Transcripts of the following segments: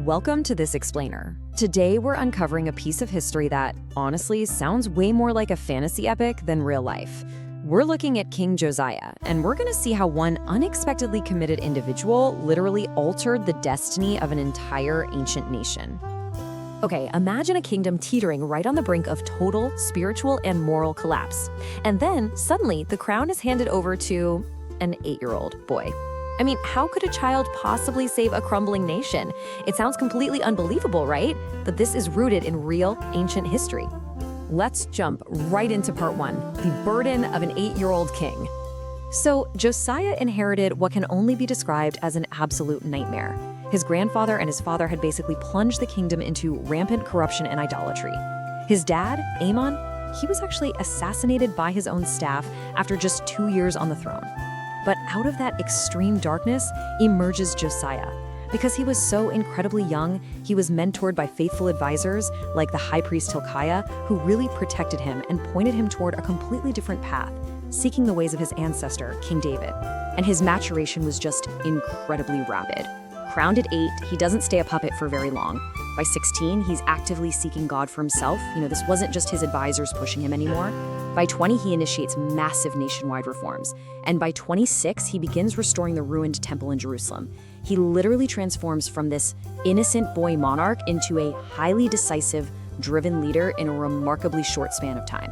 Welcome to This Explainer. Today we're uncovering a piece of history that, honestly, sounds way more like a fantasy epic than real life. We're looking at King Josiah, and we're going to see how one unexpectedly committed individual literally altered the destiny of an entire ancient nation. Okay, imagine a kingdom teetering right on the brink of total spiritual and moral collapse. And then, suddenly, the crown is handed over to an 8-year-old boy. I mean, how could a child possibly save a crumbling nation? It sounds completely unbelievable, right? But this is rooted in real ancient history. Let's jump right into part 1, the burden of an 8-year-old king. So, Josiah inherited what can only be described as an absolute nightmare. His grandfather and his father had basically plunged the kingdom into rampant corruption and idolatry. His dad, Amon, he was actually assassinated by his own staff after just 2 years on the throne. But out of that extreme darkness emerges Josiah. Because he was so incredibly young, he was mentored by faithful advisors like the high priest Hilkiah, who really protected him and pointed him toward a completely different path, seeking the ways of his ancestor, King David. And his maturation was just incredibly rapid. Crowned at 8, he doesn't stay a puppet for very long. By 16, he's actively seeking God for himself. This wasn't just his advisors pushing him anymore. By 20, he initiates massive nationwide reforms. And by 26, he begins restoring the ruined temple in Jerusalem. He literally transforms from this innocent boy monarch into a highly decisive, driven leader in a remarkably short span of time.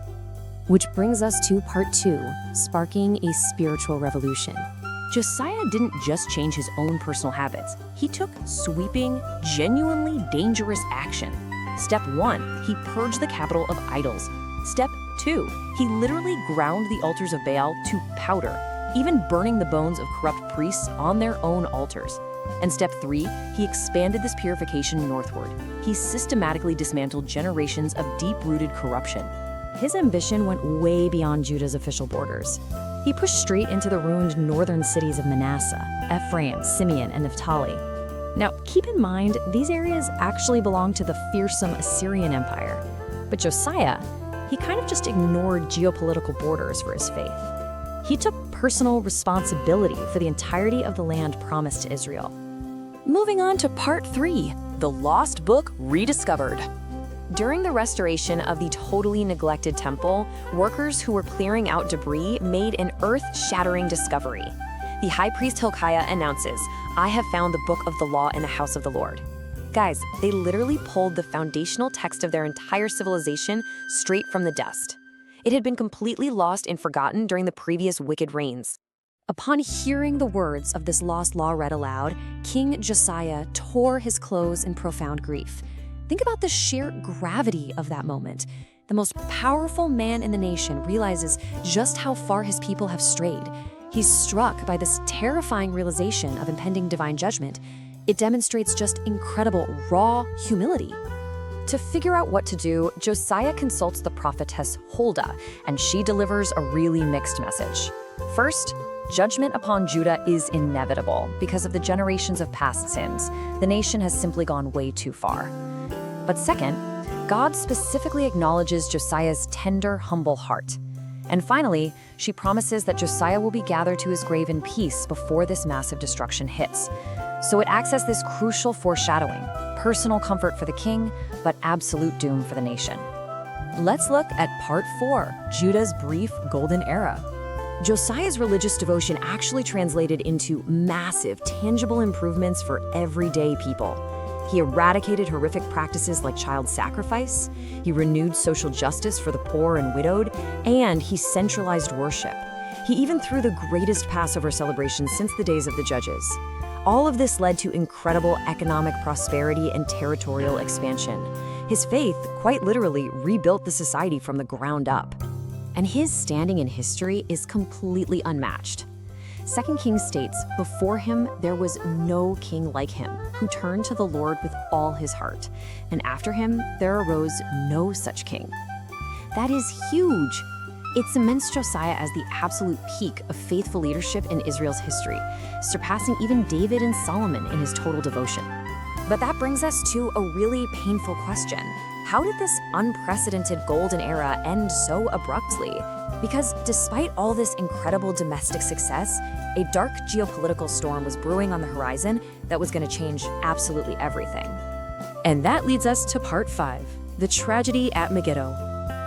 Which brings us to part 2, sparking a spiritual revolution. Josiah didn't just change his own personal habits. He took sweeping, genuinely dangerous action. Step 1, he purged the capital of idols. Step 2, he literally ground the altars of Baal to powder, even burning the bones of corrupt priests on their own altars. And step 3, he expanded this purification northward. He systematically dismantled generations of deep-rooted corruption. His ambition went way beyond Judah's official borders. He pushed straight into the ruined northern cities of Manasseh, Ephraim, Simeon, and Naphtali. Now, keep in mind, these areas actually belonged to the fearsome Assyrian Empire. But Josiah, he kind of just ignored geopolitical borders for his faith. He took personal responsibility for the entirety of the land promised to Israel. Moving on to part 3, the lost book rediscovered. During the restoration of the totally neglected temple, workers who were clearing out debris made an earth-shattering discovery. The high priest Hilkiah announces, "I have found the book of the law in the house of the Lord." Guys, they literally pulled the foundational text of their entire civilization straight from the dust. It had been completely lost and forgotten during the previous wicked reigns. Upon hearing the words of this lost law read aloud, King Josiah tore his clothes in profound grief. Think about the sheer gravity of that moment. The most powerful man in the nation realizes just how far his people have strayed. He's struck by this terrifying realization of impending divine judgment. It demonstrates just incredible, raw humility. To figure out what to do, Josiah consults the prophetess Huldah, and she delivers a really mixed message. First, judgment upon Judah is inevitable because of the generations of past sins. The nation has simply gone way too far. But second, God specifically acknowledges Josiah's tender, humble heart. And finally, she promises that Josiah will be gathered to his grave in peace before this massive destruction hits. So it acts as this crucial foreshadowing, personal comfort for the king, but absolute doom for the nation. Let's look at part 4, Judah's brief golden era. Josiah's religious devotion actually translated into massive, tangible improvements for everyday people. He eradicated horrific practices like child sacrifice, he renewed social justice for the poor and widowed, and he centralized worship. He even threw the greatest Passover celebration since the days of the judges. All of this led to incredible economic prosperity and territorial expansion. His faith, quite literally, rebuilt the society from the ground up. And his standing in history is completely unmatched. 2 Kings states, "Before him there was no king like him, who turned to the Lord with all his heart. And after him there arose no such king." That is huge. It cements Josiah as the absolute peak of faithful leadership in Israel's history, surpassing even David and Solomon in his total devotion. But that brings us to a really painful question. How did this unprecedented golden era end so abruptly? Because despite all this incredible domestic success, a dark geopolitical storm was brewing on the horizon that was going to change absolutely everything. And that leads us to part 5, the tragedy at Megiddo.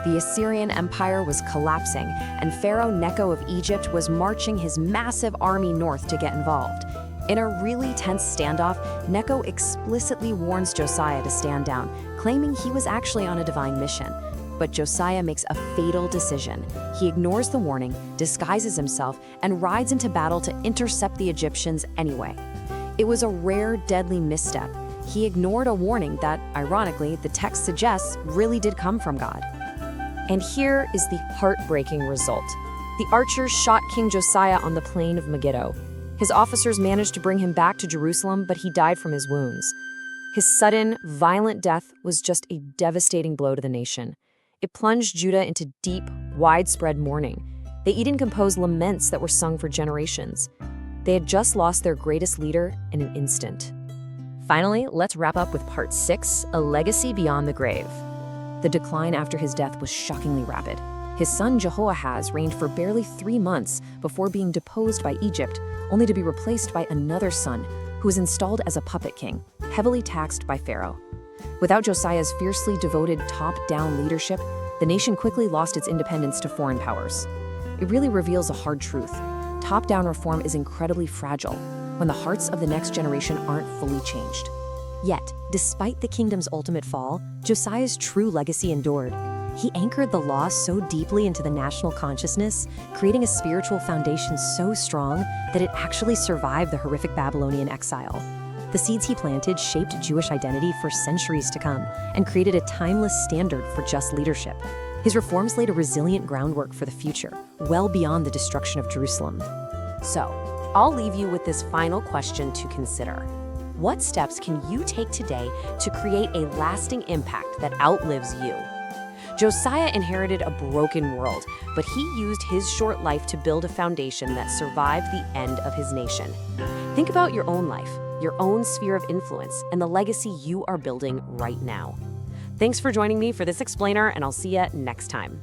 The Assyrian Empire was collapsing, and Pharaoh Necho of Egypt was marching his massive army north to get involved. In a really tense standoff, Necho explicitly warns Josiah to stand down, claiming he was actually on a divine mission. But Josiah makes a fatal decision. He ignores the warning, disguises himself, and rides into battle to intercept the Egyptians anyway. It was a rare, deadly misstep. He ignored a warning that, ironically, the text suggests really did come from God. And here is the heartbreaking result. The archers shot King Josiah on the plain of Megiddo. His officers managed to bring him back to Jerusalem, but he died from his wounds. His sudden, violent death was just a devastating blow to the nation. It plunged Judah into deep, widespread mourning. They even composed laments that were sung for generations. They had just lost their greatest leader in an instant. Finally, let's wrap up with part 6, a legacy beyond the grave. The decline after his death was shockingly rapid. His son Jehoahaz reigned for barely 3 months before being deposed by Egypt, only to be replaced by another son, who was installed as a puppet king, heavily taxed by Pharaoh. Without Josiah's fiercely devoted top-down leadership, the nation quickly lost its independence to foreign powers. It really reveals a hard truth. Top-down reform is incredibly fragile when the hearts of the next generation aren't fully changed. Yet, despite the kingdom's ultimate fall, Josiah's true legacy endured. He anchored the law so deeply into the national consciousness, creating a spiritual foundation so strong that it actually survived the horrific Babylonian exile. The seeds he planted shaped Jewish identity for centuries to come and created a timeless standard for just leadership. His reforms laid a resilient groundwork for the future, well beyond the destruction of Jerusalem. So, I'll leave you with this final question to consider. What steps can you take today to create a lasting impact that outlives you? Josiah inherited a broken world, but he used his short life to build a foundation that survived the end of his nation. Think about your own life, your own sphere of influence, and the legacy you are building right now. Thanks for joining me for this explainer, and I'll see you next time.